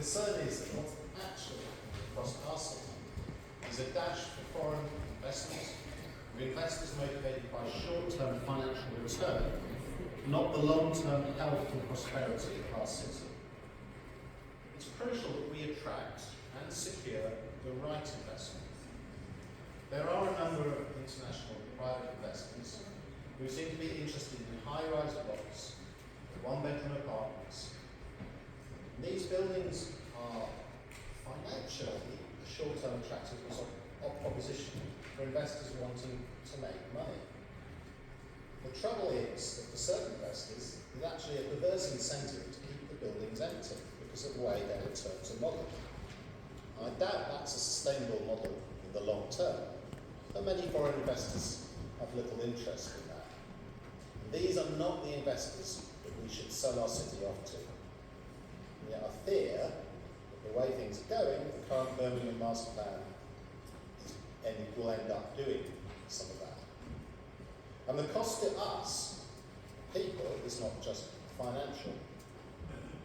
concern is that what's actually happening across our city is a dash for foreign investment, with investors motivated by short-term financial return, not the long-term health and prosperity of our city. It's crucial that we attract and secure the right investment. There are a number of international private investors who seem to be interested in high-rise blocks, one-bedroom apartments. These buildings are financially a short-term attractive proposition for investors wanting to make money. The trouble is that for certain investors, there's actually a perverse incentive to keep the buildings empty because of the way their returns are modelled. I doubt that's a sustainable model in the long term, but many foreign investors have little interest in that. And these are not the investors that we should sell our city off to. And yet I fear that the way things are going, the current Birmingham Master Plan will end up doing some of that. And the cost to us, people, is not just financial.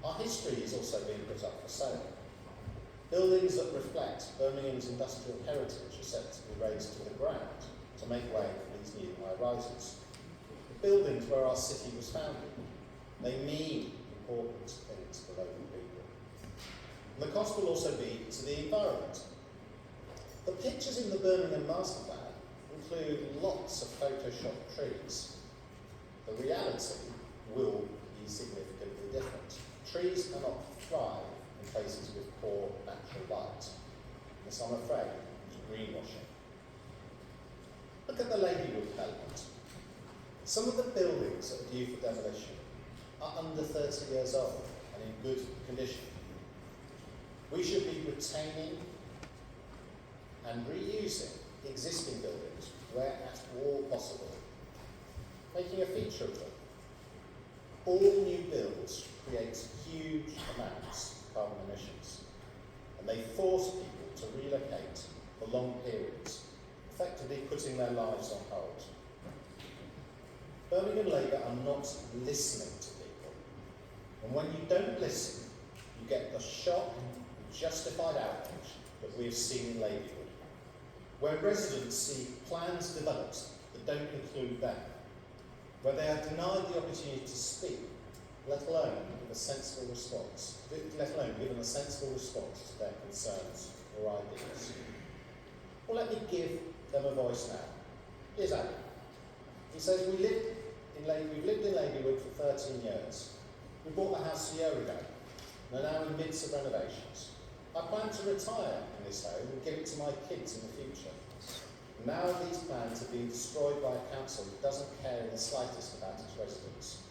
Our history is also being put up for sale. Buildings that reflect Birmingham's industrial heritage are set to be razed to the ground to make way for these new high-rises. The buildings where our city was founded, they mean important things to local people. And the cost will also be to the environment. The pictures in the Birmingham Master Plan include lots of photoshopped trees. The reality will be significantly different. Trees cannot thrive in places with poor natural light. This, I'm afraid, is greenwashing. Look at the Ladywood development. Some of the buildings that are due for demolition are under 30 years old and in good condition. We should be retaining and reusing existing buildings where at all possible, making a feature of them. All new builds create huge amounts of carbon emissions, and they force people to relocate for long periods, effectively putting their lives on hold. Birmingham Labour are not listening to people, and when you don't listen, you get the shock and justified outrage that we have seen in Ladywood, where residents see plans developed that don't include them, where they are denied the opportunity to speak, let alone give a sensible response, given a sensible response to their concerns or ideas. Well, let me give them a voice now. Here's Adam. He says, we've lived in Ladywood for 13 years. We bought the house a year ago and are now in the midst of renovations. I plan to retire in this home and give it to my kids in the future. Now these plans are being destroyed by a council that doesn't care in the slightest about its residents.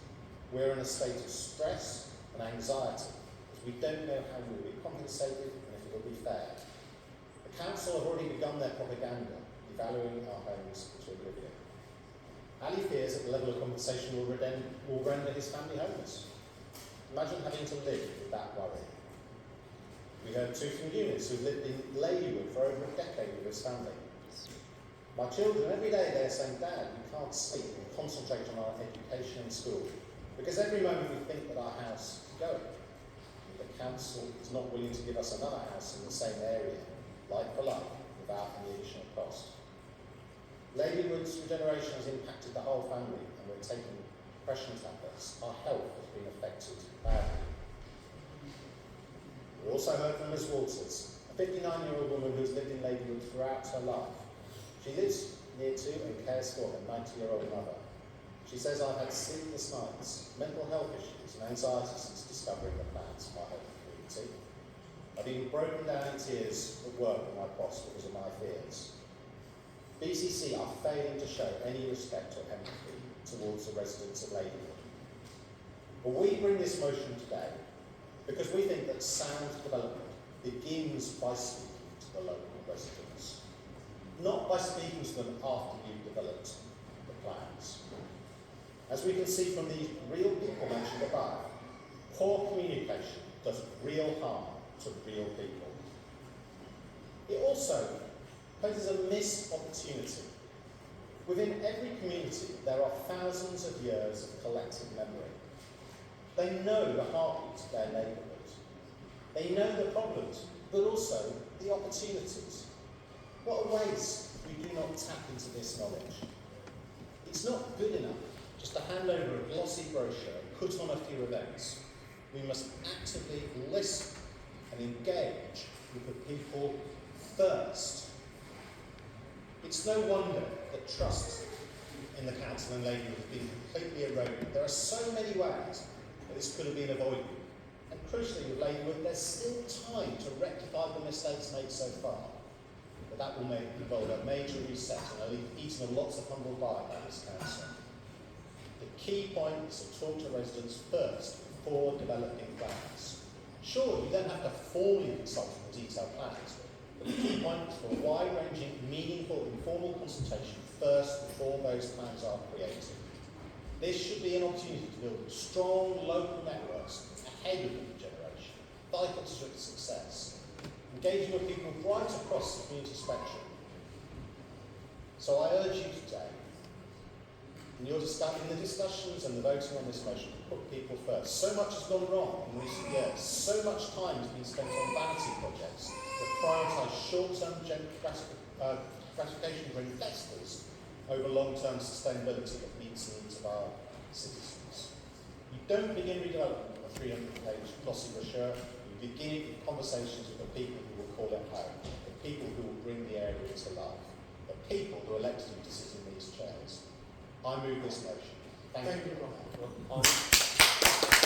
We're in a state of stress and anxiety because we don't know how we will be compensated and if it will be fair. The council have already begun their propaganda, devaluing our homes into oblivion. Ali fears that the level of compensation will render his family homeless. Imagine having to live with that worry. We heard too from Eunice, who lived in Ladywood for over a decade with his family. My children, every day they're saying, Dad, we can't sleep and concentrate on our education and school, because every moment we think that our house is going. The council is not willing to give us another house in the same area, like for like, without any additional cost. Ladywood's regeneration has impacted the whole family, and we're taking depression tablets. Our health has been affected badly. We also heard from Ms Walters, a 59-year-old woman who's lived in Ladywood throughout her life. She lives near to and cares for her 90-year-old mother. She says, I've had sleepless nights, mental health issues and anxiety since discovering the plans for my home community. I've been broken down in tears at work with my boss because of my fears. BCC are failing to show any respect or empathy towards the residents of Ladywood. But we bring this motion today because we think that sound development begins by speaking to the local residents, not by speaking to them after you've developed the plans. As we can see from the real people mentioned above, poor communication does real harm to real people. It also poses a missed opportunity. Within every community, there are thousands of years of collective memory. They know the heartbeat of their neighbourhood. They know the problems, but also the opportunities. What are ways we do not tap into this knowledge? It's not good enough just to hand over a glossy brochure and put on a few events. We must actively listen and engage with the people first. It's no wonder that trust in the council and Labour has been completely eroded. There are so many ways that this could have been avoided. And crucially with Labour, there's still time to rectify the mistakes made so far. But that will involve a major reset and eating lots of humble pie by this council. The key point is to talk to residents first before developing plans. Sure, you don't have to formally consult on the detailed plans, but the key point is for a wide-ranging, meaningful, informal consultation first before those plans are created. This should be an opportunity to build strong local networks ahead of the new generation, vital to its success, engaging with people right across the community spectrum. So I urge you today, in the discussions and the voting on this motion, to put people first. So much has gone wrong in recent years. So much time has been spent on vanity projects that prioritise short-term gratification for investors over long-term sustainability that meets the needs of our citizens. You don't begin redevelopment with a 300-page glossy brochure. You begin it with conversations with the people who will call it home, the people who will bring the area to life, the people who elected you to sit in these chairs. I move this motion. Thank you.